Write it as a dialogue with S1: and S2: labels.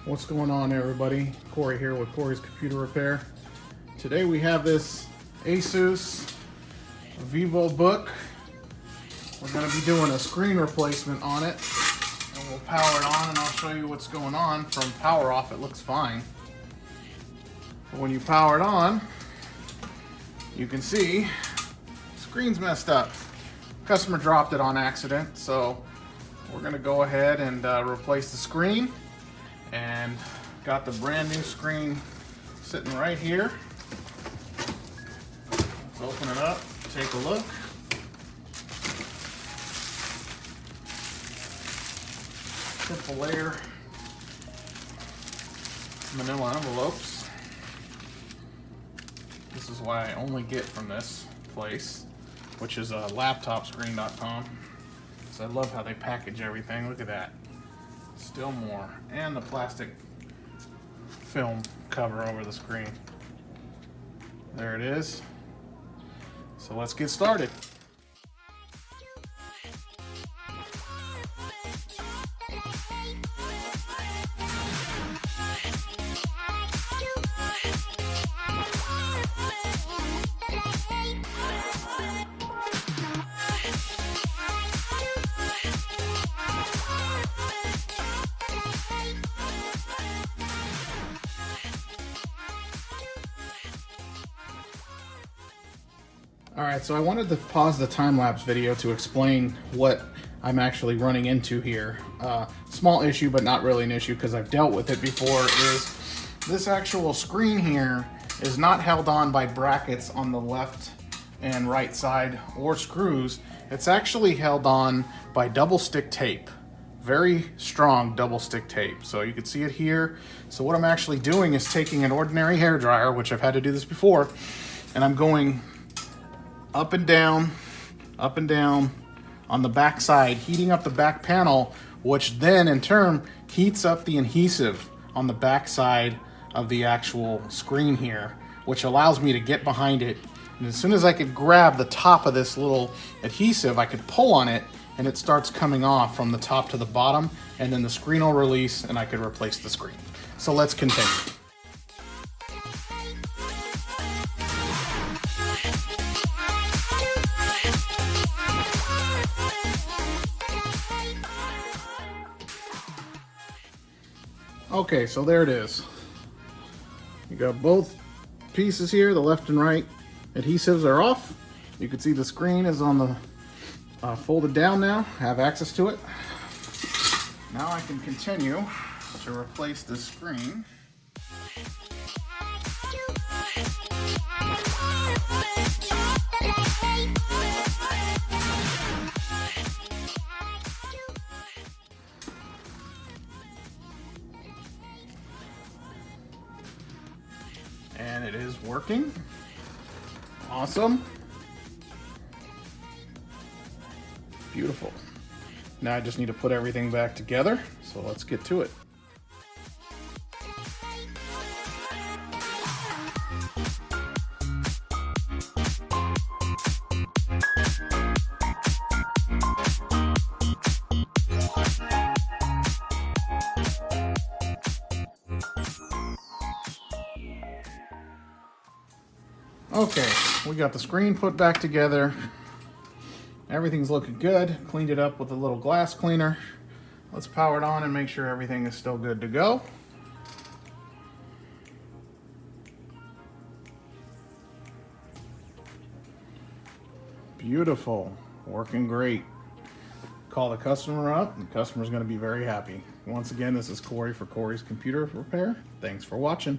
S1: What's going on, everybody? Corey here with Corey's Computer Repair. Today we have this ASUS VivoBook. We're going to be doing a screen replacement on it, and we'll power it on and I'll show you what's going on. From power off it looks fine, but when you power it on you can see the screen's messed up. Customer dropped it on accident, so we're going to go ahead and replace the screen. And got the brand new screen sitting right here. Let's open it up, take a look. Triple layer manila envelopes. This is what I only get from this place, which is laptopscreen.com. So I love how they package everything. Look at that. Still more. And the plastic film cover over the screen. There it is. So let's get started. Alright, so I wanted to pause the time-lapse video to explain what I'm actually running into here. Small issue, but not really an issue because I've dealt with it before, is this actual screen here is not held on by brackets on the left and right side or screws. It's actually held on by double stick tape. Very strong double stick tape. So you can see it here. So what I'm actually doing is taking an ordinary hairdryer, which I've had to do this before, and I'm going up and down on the back side, heating up the back panel, which then in turn heats up the adhesive on the back side of the actual screen here, which allows me to get behind it. And as soon as I could grab the top of this little adhesive, I could pull on it and it starts coming off from the top to the bottom, and then the screen will release and I could replace the screen. So let's continue. Okay, so there it is. You got both pieces here, the left and right adhesives are off. You can see the screen is on the folded down now. I have access to it. Now I can continue to replace this screen. And it is working. Awesome. Beautiful. Now I just need to put everything back together, so let's get to it. Okay, we got the screen put back together. Everything's looking good. Cleaned it up with a little glass cleaner. Let's power it on and make sure everything is still good to go. Beautiful, working great. Call the customer up, and the customer's gonna be very happy. Once again, this is Corey for Corey's Computer Repair. Thanks for watching.